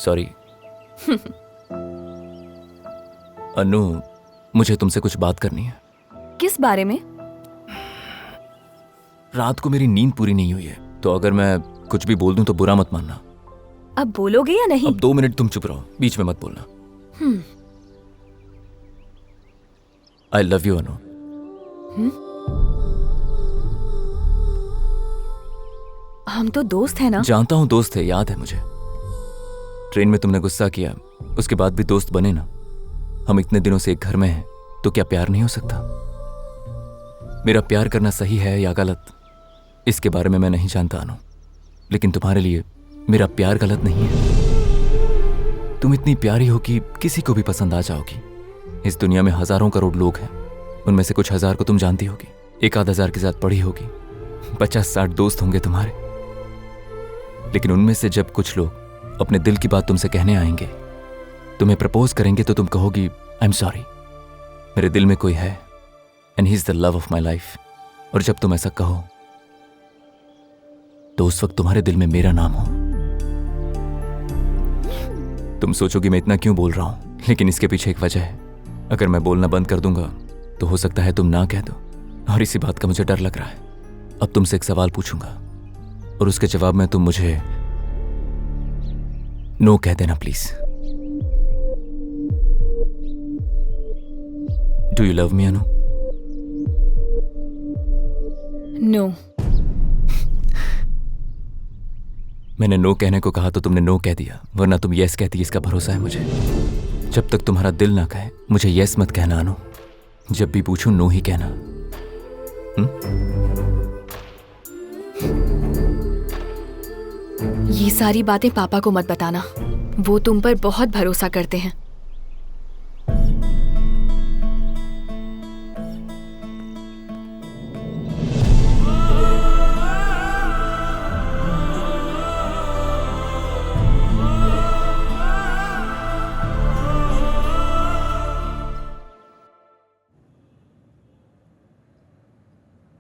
Sorry. अनु, मुझे तुमसे कुछ बात करनी है। किस बारे में? रात को मेरी नींद पूरी नहीं हुई है, तो अगर मैं कुछ भी बोल दूं तो बुरा मत मानना। अब बोलोगे या नहीं? अब 2 मिनट तुम चुप रहो, बीच में मत बोलना। आई लव यू अनु। हम तो दोस्त हैं ना? जानता हूं दोस्त है, याद है मुझे। ट्रेन में तुमने गुस्सा किया, उसके बाद भी दोस्त बने ना। हम इतने दिनों से एक घर में हैं, तो क्या प्यार नहीं हो सकता? मेरा प्यार करना सही है या गलत, इसके बारे में मैं नहीं जानता अनु, लेकिन तुम्हारे लिए मेरा प्यार गलत नहीं है। तुम इतनी प्यारी हो कि किसी को भी पसंद आ जाओगी। इस दुनिया में हजारों करोड़ लोग हैं, उनमें से कुछ हजार को तुम जानती होगी, 1-आध हजार के साथ पढ़ी होगी, 50-60 दोस्त होंगे तुम्हारे। लेकिन उनमें से जब कुछ लोग अपने दिल की बात तुमसे कहने आएंगे, तुम्हें प्रपोज करेंगे, तो तुम कहोगी आई एम सॉरी, मेरे दिल में कोई है and he is the love of my life. और जब तुम ऐसा कहो तो उस वक्त तुम्हारे दिल में मेरा नाम हो। तुम सोचोगे मैं इतना क्यों बोल रहा हूं, लेकिन इसके पीछे एक वजह है। अगर मैं बोलना बंद कर दूंगा तो हो सकता है तुम ना कह दो, और इसी बात का मुझे डर लग रहा है। अब तुमसे एक सवाल पूछूंगा और उसके जवाब में तुम मुझे नो कह देना please. Do you love me Anu? No. मैंने नो कहने को कहा तो तुमने नो कह दिया, वरना तुम यस कहती, इसका भरोसा है मुझे। जब तक तुम्हारा दिल ना कहे मुझे यस मत कहना अनु। जब भी पूछूं नो ही कहना। ये सारी बातें पापा को मत बताना, वो तुम पर बहुत भरोसा करते हैं।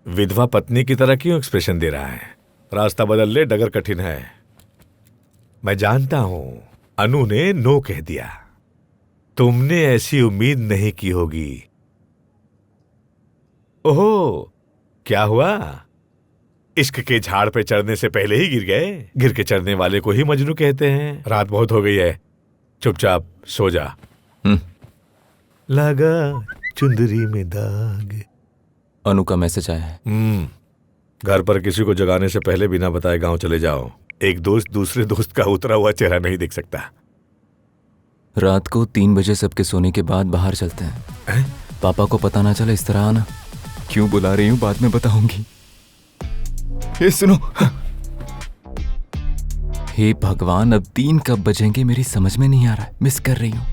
विधवा पत्नी की तरह क्यों एक्सप्रेशन दे रहा है? रास्ता बदल ले, डगर कठिन है। मैं जानता हूं अनु ने नो कह दिया, तुमने ऐसी उम्मीद नहीं की होगी। ओहो, क्या हुआ? इश्क के झाड़ पे चढ़ने से पहले ही गिर गए? गिर के चढ़ने वाले को ही मजनू कहते हैं। रात बहुत हो गई है, चुपचाप सो जा। लगा चुंदरी में दाग। अनु का मैसेज आया है। घर पर किसी को जगाने से पहले बिना बताए गांव चले जाओ। एक दोस्त दूसरे दोस्त का उतरा हुआ चेहरा नहीं देख सकता। रात को 3 बजे सबके सोने के बाद बाहर चलते हैं। पापा को पता ना चले, इस तरह आना। क्यों बुला रही हूं बाद में बताऊंगी। ये सुनो। हे भगवान, अब 3 कब बजेंगे मेरी समझ में नहीं आ रहा है। मिस कर रही हूं।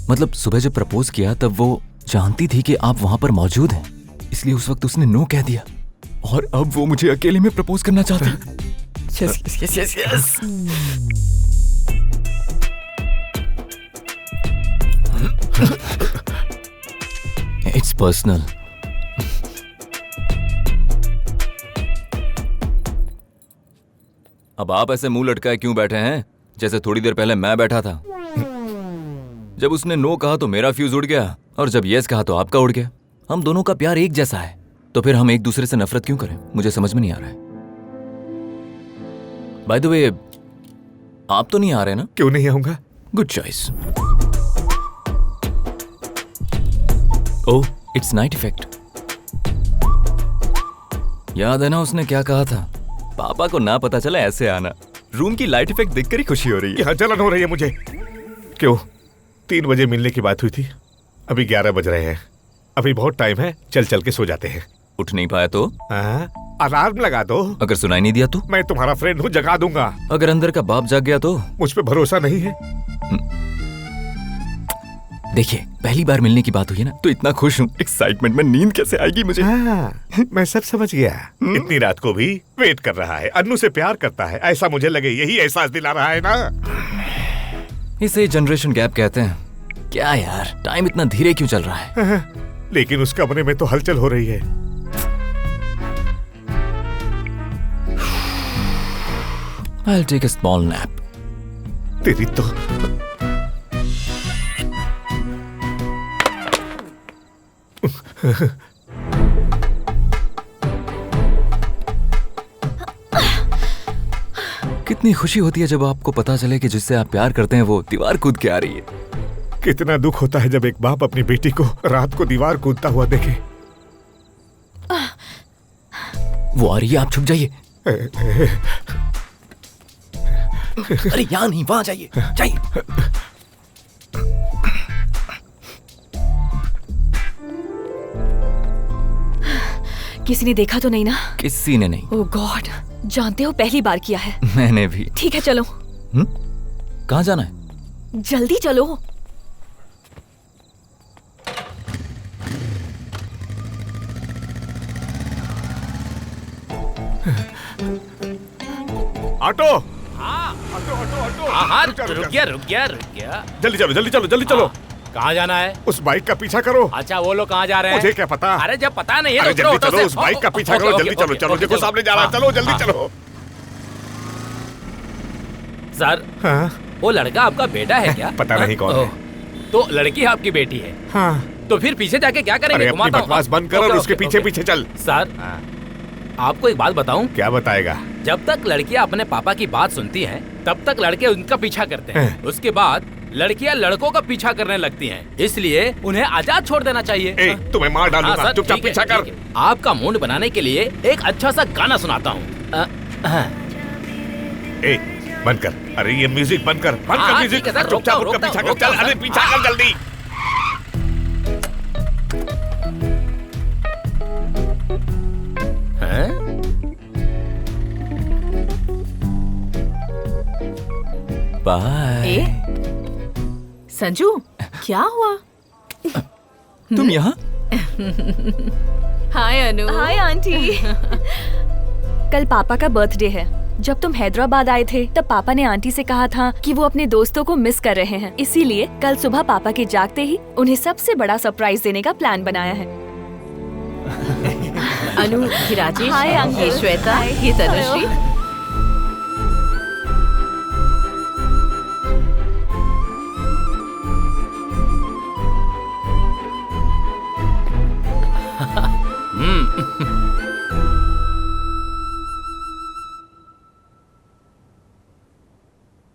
मतलब सुबह जब प्रपोज किया तब वो जानती थी कि आप वहां पर मौजूद हैं, इसलिए उस वक्त उसने नो कह दिया, और अब वो मुझे अकेले में प्रपोज करना चाहती है। Yes yes yes yes yes. It's personal. अब आप ऐसे मुंह लटकाए क्यों बैठे हैं, जैसे थोड़ी देर पहले मैं बैठा था। जब उसने नो कहा तो मेरा फ्यूज उड़ गया, और जब यस कहा तो आपका उड़ गया। हम दोनों का प्यार एक जैसा है, तो फिर हम एक दूसरे से नफरत क्यों करें? मुझे समझ में नहीं आ रहा है। बाय द वे, आप तो नहीं आ रहे ना? क्यों नहीं आऊंगा? Good choice. Oh, it's night effect. याद है ना उसने क्या कहा था? पापा को ना पता चला ऐसे आना। रूम की लाइट इफेक्ट देखकर ही खुशी हो रही है। यहाँ जलन हो रही है मुझे। क्यों? 3 बजे मिलने की बात हुई थी, अभी 11 बज रहे हैं। अभी बहुत टाइम है, चल चल के सो जाते हैं। उठ नहीं पाया तो? अलार्म लगा दो। अगर सुनाई नहीं दिया तो? मैं तुम्हारा फ्रेंड हूँ, जगा दूंगा। अगर अंदर का बाप जाग गया तो? मुझ पे भरोसा नहीं है? देखिए, पहली बार मिलने की बात हुई है ना, तो इतना खुश हूँ। एक्साइटमेंट में नींद कैसे आएगी मुझे? मैं सब समझ गया। इतनी रात को भी वेट कर रहा है, अन्नू से प्यार करता है, ऐसा मुझे लगे। यही एहसास दिला रहा है ना। इसे जनरेशन गैप कहते हैं। क्या यार, टाइम इतना धीरे क्यों चल रहा है? लेकिन उसके कमरे में तो हलचल हो रही है। I'll take a small nap. तेरी तो कितनी खुशी होती है जब आपको पता चले कि जिससे आप प्यार करते हैं वो दीवार कूद के आ रही है। कितना दुख होता है जब एक बाप अपनी बेटी को रात को दीवार कूदता हुआ देखे। वो आ रही है, आप छुप जाइए। अरे यहाँ नहीं, वहां जाइए, जाइए। किसी ने देखा तो नहीं ना? किसी ने नहीं। ओह गॉड, जानते हो पहली बार किया है। मैंने भी। ठीक है चलो। कहाँ जाना है? जल्दी चलो। ऑटो। हाँ ऑटो ऑटो ऑटो। हाँ रुक जा, रुक गया। जल्दी चलो जल्दी चलो जल्दी चलो। कहाँ जाना है? उस बाइक का पीछा करो। अच्छा वो लोग कहाँ जा रहे हैं? मुझे क्या पता। अरे जब पता नहीं है अरे तो जल्दी ऑटो चलो, से- उस बाइक का पीछा ओके, करो। ओके, जल्दी ओके, चलो चलो, ओके, देखो चलो। सामने जा रहा है। चलो जल्दी हाँ। चलो। सर हाँ वो लड़का आपका बेटा है क्या? पता नहीं कौन है। ओह, तो लड़की आपकी बेटी है। हाँ। तो फिर पीछे जाके क्या करेंगे? अरे अपनी घुमाता हूँ। बकवास बंद कर और ओके, उसके ओके, पीछे ओके। पीछे चल। सर आपको एक बात बताऊं, क्या बताएगा? जब तक लड़कियां अपने पापा की बात सुनती हैं, तब तक लड़के उनका पीछा करते हैं। उसके बाद लड़कियां लड़कों का पीछा करने लगती हैं। इसलिए उन्हें आजाद छोड़ देना चाहिए। ए, तुम्हें मार हाँ, डालूंगा, सर, चुपचाप ठीक है, पीछा कर। ठीक है। आपका मूड बनाने के लिए एक अच्छा सा गाना सुनाता हूँ। ए, बंद कर। अरे ये म्यूजिक बंद कर, बंद हाँ, कर हाँ, म्यूजिक। ठीक है सर, चुपचाप रोकता उसका हूँ, पीछा कर। रोकता चल, हूँ, अरे सर। पीछा कर जल्दी। बाय। संजू क्या हुआ? तुम यहाँ? हाय अनु। Hi aunty. कल पापा का बर्थडे है। जब तुम हैदराबाद आए थे तब पापा ने आंटी से कहा था कि वो अपने दोस्तों को मिस कर रहे हैं, इसीलिए कल सुबह पापा के जागते ही उन्हें सबसे बड़ा सरप्राइज देने का प्लान बनाया है। अनु, ये राजेश, हाय अंकल। ये श्वेता, ये तनुश्री।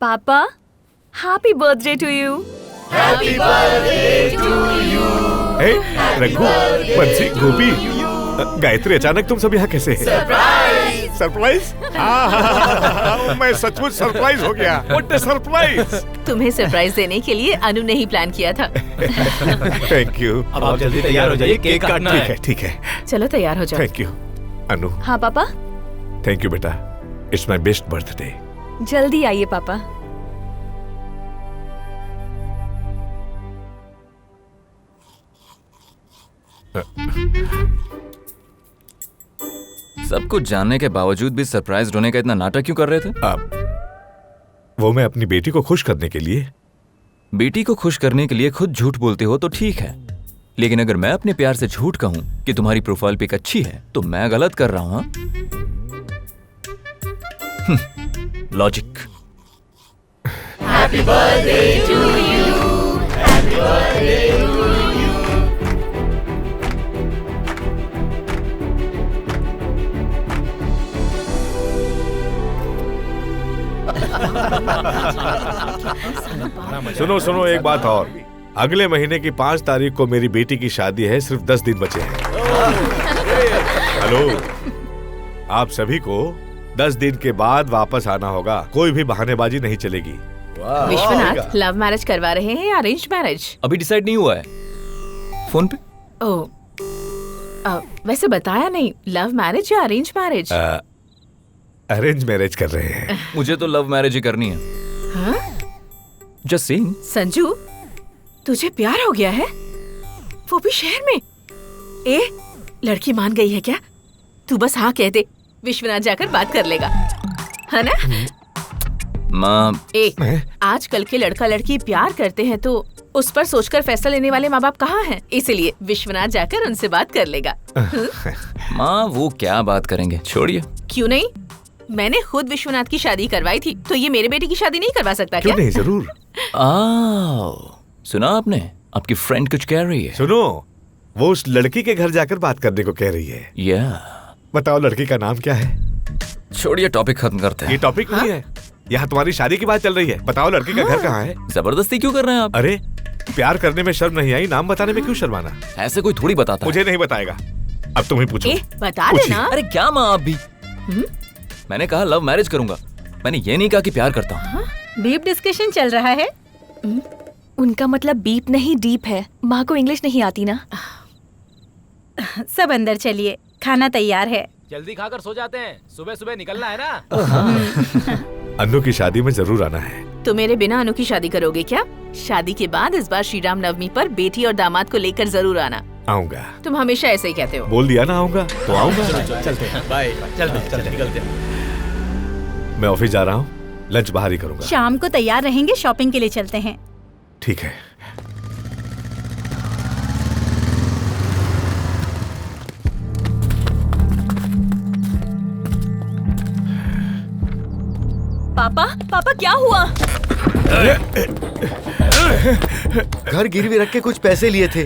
पापा, हैप्पी बर्थडे टू यू। ए, रघु, बंसी, गोपी, गायत्री, अचानक तुम सब यहाँ कैसे? सरप्राइज। सरप्राइज? मैं सचमुच सरप्राइज हो गया। What a surprise. तुम्हें सरप्राइज देने के लिए अनु ने ही प्लान किया था। Thank you. अब आप जल्दी तैयार हो जाइए, केक काटना ठीक है। है ठीक है। चलो तैयार हो जाओ। थैंक यू अनु। हाँ पापा, थैंक यू बेटा। It's my best birthday. जल्दी आइए पापा। सब कुछ जानने के बावजूद भी सरप्राइज होने का इतना नाटक क्यों कर रहे थे? वो मैं अपनी बेटी को खुश करने के लिए। बेटी को खुश करने के लिए खुद झूठ बोलते हो तो ठीक है, लेकिन अगर मैं अपने प्यार से झूठ कहूं कि तुम्हारी प्रोफाइल पिक अच्छी है तो मैं गलत कर रहा हूं। Logic. Happy birthday to you. Happy birthday to you. सुनो सुनो, एक बात और। अगले महीने की 5 तारीख को मेरी बेटी की शादी है। सिर्फ 10 दिन बचे हैं। हेलो, आप सभी को 10 दिन के बाद वापस आना होगा। कोई भी बहानेबाजी नहीं चलेगी। विश्वनाथ, लव मैरिज करवा रहे हैं या अरेंज मैरिज? अभी डिसाइड नहीं हुआ है। फोन पे? ओह, वैसे बताया नहीं, लव मैरिज या अरेंज मैरिज? अरेंज मैरिज कर रहे हैं। मुझे तो लव मैरिज ही करनी है। हाँ? Just saying. संजू, तुझे प्यार हो गया है? वो भी शहर में? ए, लड़की मान गई है क्या? तू बस हाँ कह दे, विश्वनाथ जाकर बात कर लेगा, है ना? माँ, आजकल के लड़का लड़की प्यार करते हैं तो उस पर सोचकर फैसला लेने वाले माँ बाप कहाँ हैं? इसीलिए विश्वनाथ जाकर उनसे बात कर लेगा। माँ वो क्या बात करेंगे, छोड़िए। क्यों नहीं? मैंने खुद विश्वनाथ की शादी करवाई थी, तो ये मेरे बेटे की शादी नहीं करवा सकता क्यों क्या? नहीं, जरूर। सुना आपने, आपकी फ्रेंड कुछ कह रही है। सुनो, वो उस लड़की के घर जाकर बात करने को कह रही है। या बताओ लड़की का नाम क्या है? छोड़िए, टॉपिक खत्म करते ये हैं। टॉपिक नहीं है, यहाँ तुम्हारी शादी की बात चल रही है। बताओ लड़की का घर कहाँ है? जबरदस्ती क्यों कर रहे हैं आप? अरे प्यार करने में शर्म नहीं आई, नाम बताने में क्यों शर्माना? ऐसे कोई थोड़ी बताता है। मुझे नहीं बताएगा, अब तुम ही पूछो। बता पूछिए। देना। अरे क्या माँ आप भी? मैंने कहा लव मैरिज करूंगा, मैंने ये नहीं कहा कि प्यार करता हूँ। बीप डिस्कशन चल रहा है। उनका मतलब बीप नहीं डीप है। माँ को इंग्लिश नहीं आती ना। सब अंदर चलिए, खाना तैयार है। जल्दी खाकर सो जाते हैं, सुबह सुबह निकलना है ना। अन्नू की शादी में जरूर आना है। तो मेरे बिना अनु की शादी करोगे क्या? शादी के बाद इस बार श्री राम नवमी पर बेटी और दामाद को लेकर जरूर आना। आऊंगा। तुम हमेशा ऐसे ही कहते हो। बोल दिया ना आऊंगा, तो आऊंगा। चलते हैं, बाय। चलते निकलते हैं। मैं ऑफिस जा रहा हूँ, लंच बाहर ही करूंगा। शाम को तैयार रहेंगे, शॉपिंग के लिए चलते हैं। ठीक है। पापा, पापा क्या हुआ? घर गिरवी रख के कुछ पैसे लिए थे,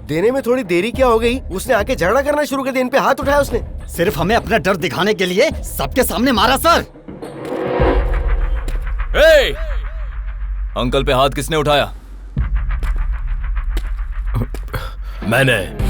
देने में थोड़ी देरी क्या हो गई, उसने आके झगड़ा करना शुरू कर दिया। इन पे हाथ उठाया उसने। सिर्फ हमें अपना डर दिखाने के लिए सबके सामने मारा सर। ए! अंकल पे हाथ किसने उठाया? मैंने।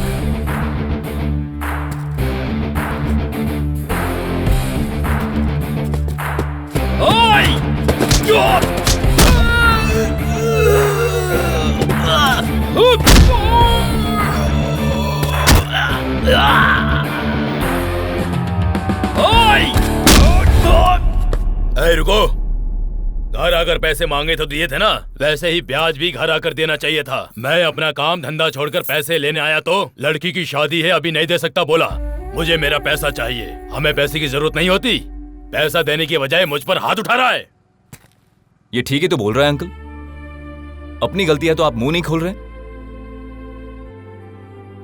रुको, घर आकर पैसे मांगे तो दिए थे ना, वैसे ही ब्याज भी घर आकर देना चाहिए था। मैं अपना काम धंधा छोड़कर पैसे लेने आया तो लड़की की शादी है, अभी नहीं दे सकता बोला। मुझे मेरा पैसा चाहिए। हमें पैसे की जरूरत नहीं होती, पैसा देने की बजाय मुझ पर हाथ उठा रहा है। ये ठीक ही तो बोल रहा है अंकल। अपनी गलती है तो आप मुंह नहीं खोल रहे।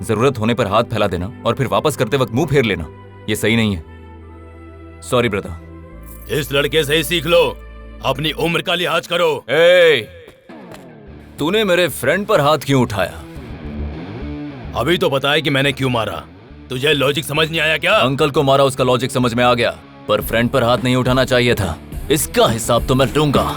जरूरत होने पर हाथ फैला देना और फिर वापस करते वक्त मुंह फेर लेना, ये सही नहीं है। Sorry brother. इस लड़के से ही सीख लो, अपनी उम्र का लिहाज करो। तूने मेरे फ्रेंड पर हाथ क्यों उठाया? अभी तो बताया कि मैंने क्यों मारा। तुझे लॉजिक समझ नहीं आया क्या? अंकल को मारा, उसका लॉजिक समझ में आ गया, पर फ्रेंड पर हाथ नहीं उठाना चाहिए था। इसका हिसाब तो मैं लूंगा।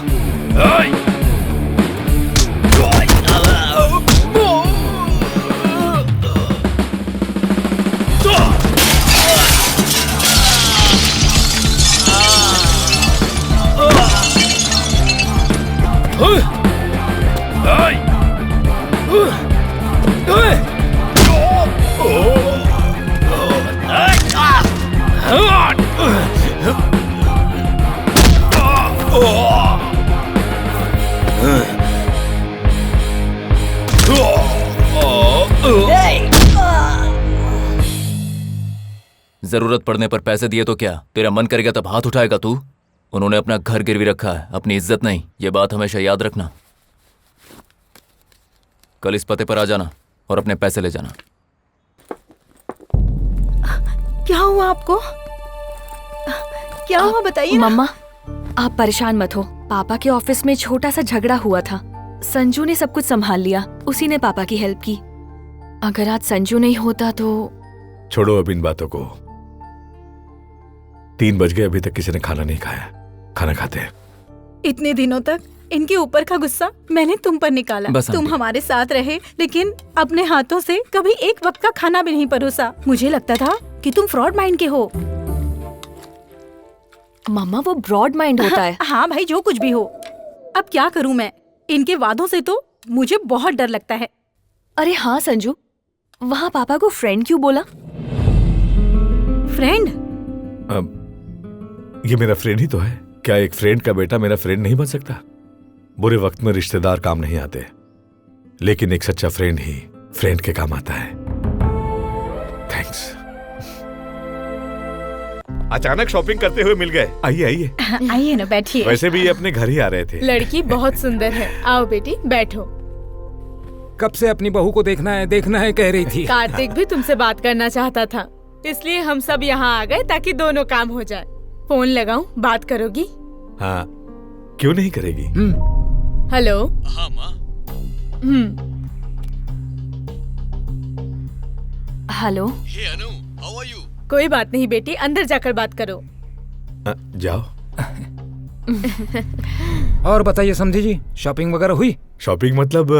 जरूरत पड़ने पर पैसे दिए तो क्या तेरा मन करेगा तब हाथ उठाएगा तू? उन्होंने अपना घर गिरवी रखा है, अपनी इज्जत नहीं। ये बात हमेशा याद रखना। कल इस पते पर आ जाना और अपने पैसे ले जाना। क्या हुआ आपको? क्या हुआ बताइए ना। मम्मा, आप परेशान मत हो। पापा के ऑफिस में छोटा सा झगड़ा हुआ था। संजू ने सब कुछ संभाल लिया, उसी ने पापा की हेल्प की। अगर आज संजू नहीं होता तो। छोड़ो अब इन बातों को। 3 बज गए, अभी तक किसी ने खाना नहीं खाया। खाना खाते हैं। इतने दिनों तक इनके ऊपर का गुस्सा मैंने तुम पर निकाला। बस तुम आंटी। हमारे साथ रहे, लेकिन अपने हाथों से कभी एक वक्त का खाना भी नहीं परोसा। मुझे लगता था कि तुम फ्रॉड माइंड के हो। मम्मा, वो ब्रॉड माइंड होता है। हाँ भाई, जो कुछ भी हो। अब क्या करूं मैं? इनके वादों से तो मुझे बहुत डर लगता है। अरे हाँ संजू, वहाँ पापा को फ्रेंड क्यों बोला? फ्रेंड? ये मेरा फ्रेंड ही तो है। क्या एक फ्रेंड का बेटा मेरा फ्रेंड नहीं बन सकता? बुरे वक्त में रिश्तेदार काम नहीं आते, लेकिन एक सच्चा फ्रेंड ही फ्रेंड के काम आता है। थैंक्स। अचानक शॉपिंग करते हुए मिल गए। आइए आइए। आइए ना, बैठिए। वैसे भी ये अपने घर ही आ रहे थे। लड़की बहुत सुंदर है। आओ बेटी, बैठो। कब से अपनी बहू को देखना है कह रही थी। कार्तिक भी तुमसे बात करना चाहता था, इसलिए हम सब यहाँ आ गए ताकि दोनों काम हो जाए। फोन लगाऊं, बात करोगी? हाँ, क्यों नहीं करेगी? हेलो। हाँ माँ। Hello. Hey Anu, how are you? कोई बात नहीं बेटी, अंदर जाकर बात करो। जाओ। और बताइए समझी जी, शॉपिंग वगैरह हुई? शॉपिंग मतलब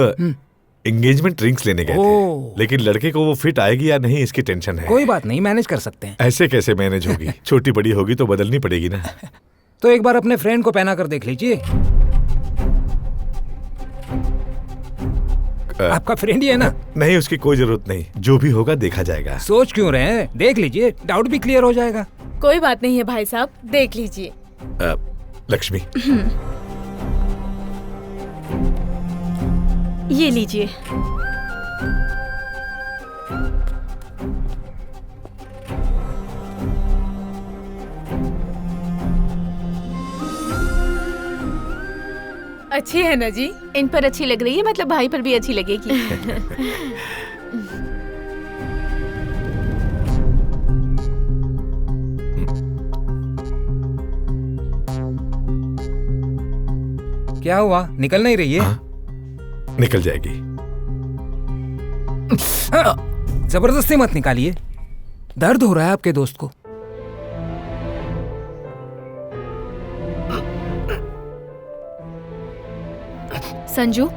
एंगेजमेंट रिंग्स लेने गए थे, लेकिन लड़के को वो फिट आएगी या नहीं इसकी टेंशन है। कोई बात नहीं, मैनेज कर सकते हैं। ऐसे कैसे मैनेज होगी? छोटी बड़ी होगी तो बदलनी पड़ेगी ना। तो एक बार अपने फ्रेंड को पहना कर देख लीजिए। आपका फ्रेंड ही है ना? नहीं, उसकी कोई जरूरत नहीं, जो भी होगा देखा जाएगा। सोच क्यों रहे हैं, देख लीजिए, डाउट भी क्लियर हो जाएगा। कोई बात नहीं है भाई साहब, देख लीजिए। लक्ष्मी, ये लीजिए। अच्छी है ना जी? इन पर अच्छी लग रही है, मतलब भाई पर भी अच्छी लगेगी। क्या हुआ, निकल नहीं रही है? निकल जाएगी। जबरदस्ती मत निकालिए, दर्द हो रहा है आपके दोस्त को। संजू,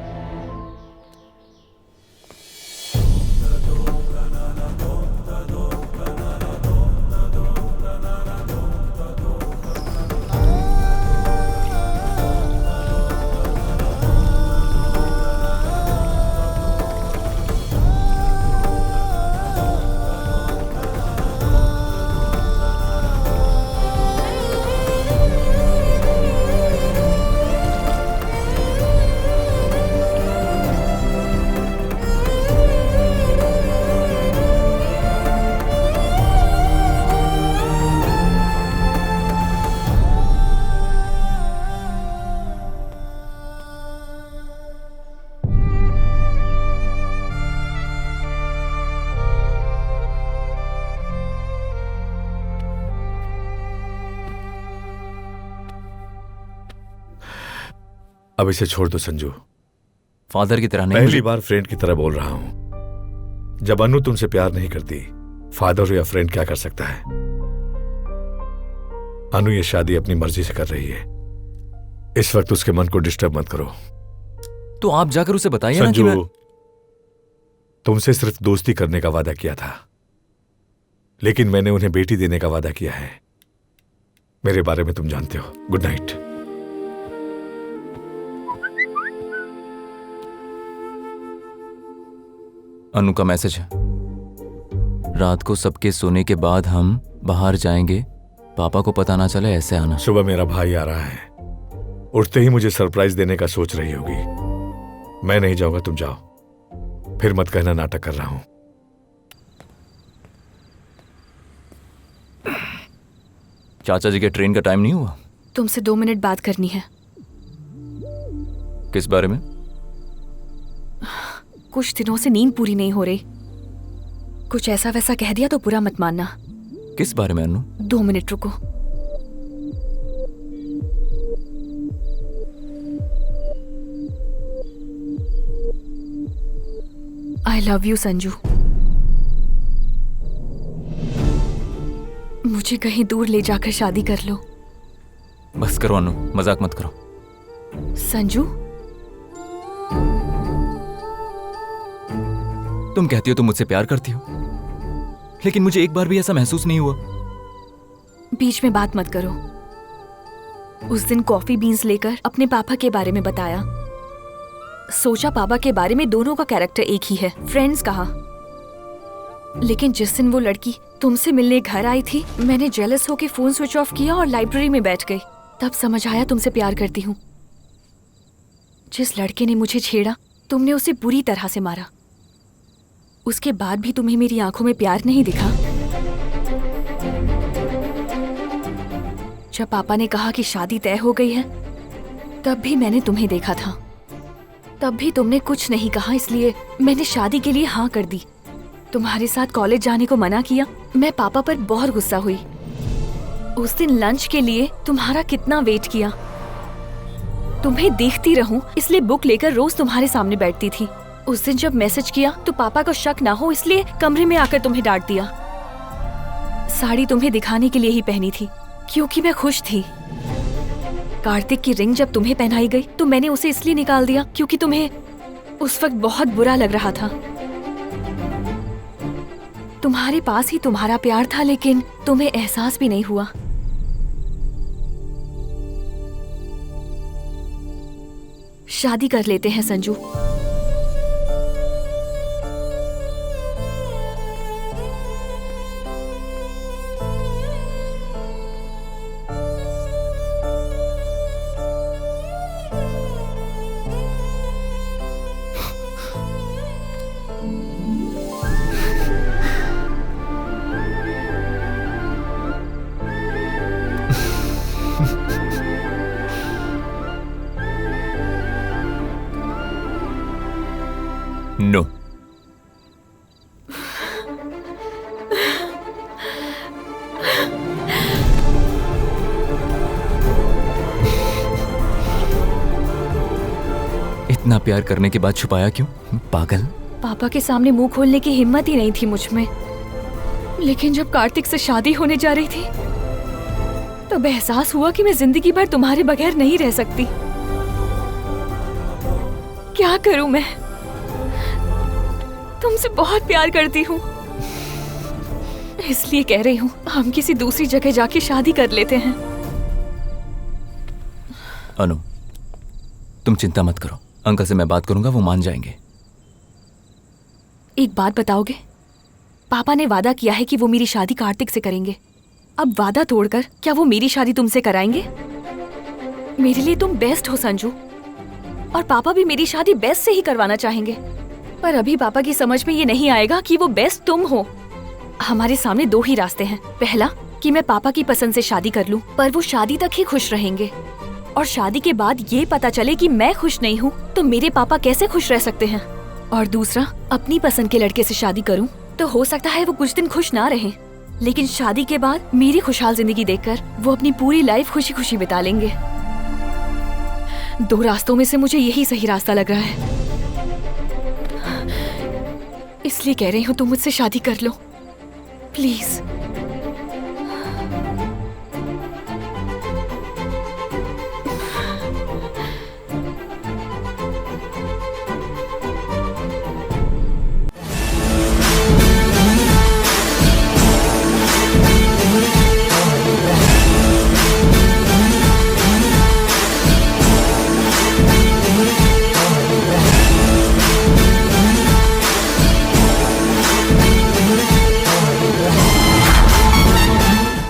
अब इसे छोड़ दो संजू। फादर की तरह नहीं। पहली बार फ्रेंड की तरह बोल रहा हूं। जब अनु तुमसे प्यार नहीं करती, फादर या फ्रेंड क्या कर सकता है? अनु ये शादी अपनी मर्जी से कर रही है, इस वक्त उसके मन को डिस्टर्ब मत करो। तो आप जाकर उसे बताइए ना कि संजू, मैं... तुमसे सिर्फ दोस्ती करने का वादा किया था, लेकिन मैंने उन्हें बेटी देने का वादा किया है। मेरे बारे में तुम जानते हो। Good night. अनु का मैसेज है, रात को सबके सोने के बाद हम बाहर जाएंगे, पापा को पता ना चले, ऐसे आना। सुबह मेरा भाई आ रहा है, उठते ही मुझे सरप्राइज देने का सोच रही होगी। मैं नहीं जाऊंगा, तुम जाओ। फिर मत कहना नाटक कर रहा हूं। चाचा जी के ट्रेन का टाइम नहीं हुआ? तुमसे 2 मिनट बात करनी है। किस बारे में? कुछ दिनों से नींद पूरी नहीं हो रही। कुछ ऐसा वैसा कह दिया तो बुरा मत मानना। किस बारे में अनु? 2 मिनट रुको। I love you Sanju. मुझे कहीं दूर ले जाकर शादी कर लो। बस करो अनु, मजाक मत करो। संजू, तुम कहती हो तुम मुझसे प्यार करती हो, लेकिन मुझे एक बार भी ऐसा महसूस नहीं हुआ। बीच में बात मत करो। उस दिन कॉफी बीन्स लेकर अपने पापा के बारे में बताया। सोचा पापा के बारे में दोनों का कैरेक्टर एक ही है, फ्रेंड्स कहा। लेकिन जिस दिन वो लड़की तुमसे मिलने घर आई थी, मैंने जेलस होके फोन स्विच ऑफ किया और लाइब्रेरी में बैठ गई। तब समझ आया तुमसे प्यार करती हूँ। जिस लड़के ने मुझे छेड़ा, तुमने उसे बुरी तरह से मारा। उसके बाद भी तुम्हें मेरी आंखों में प्यार नहीं दिखा। जब पापा ने कहा कि शादी तय हो गई है, तब भी मैंने तुम्हें देखा था। तब भी तुमने कुछ नहीं कहा, इसलिए मैंने शादी के लिए हाँ कर दी। तुम्हारे साथ कॉलेज जाने को मना किया। मैं पापा पर बहुत गुस्सा हुई। उस दिन लंच के लिए तुम्हारा कितना वेट किया। तुम्हें देखती रहूं इसलिए बुक लेकर रोज तुम्हारे सामने बैठती थी। उस दिन जब मैसेज किया तो पापा को शक ना हो इसलिए कमरे में आकर तुम्हें डांट दिया। साड़ी तुम्हें दिखाने के लिए ही पहनी थी क्योंकि मैं खुश थी। कार्तिक की रिंग जब तुम्हें पहनाई गई तो मैंने उसे इसलिए निकाल दिया क्योंकि तुम्हें उस वक्त बहुत बुरा लग रहा था। तुम्हारे पास ही तुम्हारा प्यार था लेकिन तुम्हें एहसास भी नहीं हुआ। शादी कर लेते हैं संजू। नो। इतना प्यार करने के बाद छुपाया क्यों? पागल। पापा के सामने मुंह खोलने की हिम्मत ही नहीं थी मुझ में। लेकिन जब कार्तिक से शादी होने जा रही थी तब एहसास हुआ कि मैं जिंदगी भर तुम्हारे बगैर नहीं रह सकती। क्या करूं मैं? तुमसे बहुत प्यार करती हूँ, इसलिए कह रही हूँ हम किसी दूसरी जगह जाके शादी कर लेते हैं। अनु, तुम चिंता मत करो, अंकल से मैं बात करूंगा, वो मान जाएंगे। एक बात बताओगे? पापा ने वादा किया है कि वो मेरी शादी कार्तिक से करेंगे। अब वादा तोड़कर क्या वो मेरी शादी तुमसे कराएंगे? मेरे लिए तुम बेस्ट हो संजू, और पापा भी मेरी शादी बेस्ट से ही करवाना चाहेंगे। पर अभी पापा की समझ में ये नहीं आएगा कि वो बेस्ट तुम हो। हमारे सामने दो ही रास्ते हैं। पहला कि मैं पापा की पसंद से शादी कर लूं, पर वो शादी तक ही खुश रहेंगे, और शादी के बाद ये पता चले कि मैं खुश नहीं हूँ तो मेरे पापा कैसे खुश रह सकते हैं। और दूसरा, अपनी पसंद के लड़के से शादी करूं तो हो सकता है वो कुछ दिन खुश ना रहे, लेकिन शादी के बाद मेरी खुशहाल जिंदगी देखकर वो अपनी पूरी लाइफ खुशी खुशी बिता लेंगे। दो रास्तों में से मुझे यही सही रास्ता लग रहा है, इसलिए कह रही हूँ तुम मुझसे शादी कर लो प्लीज।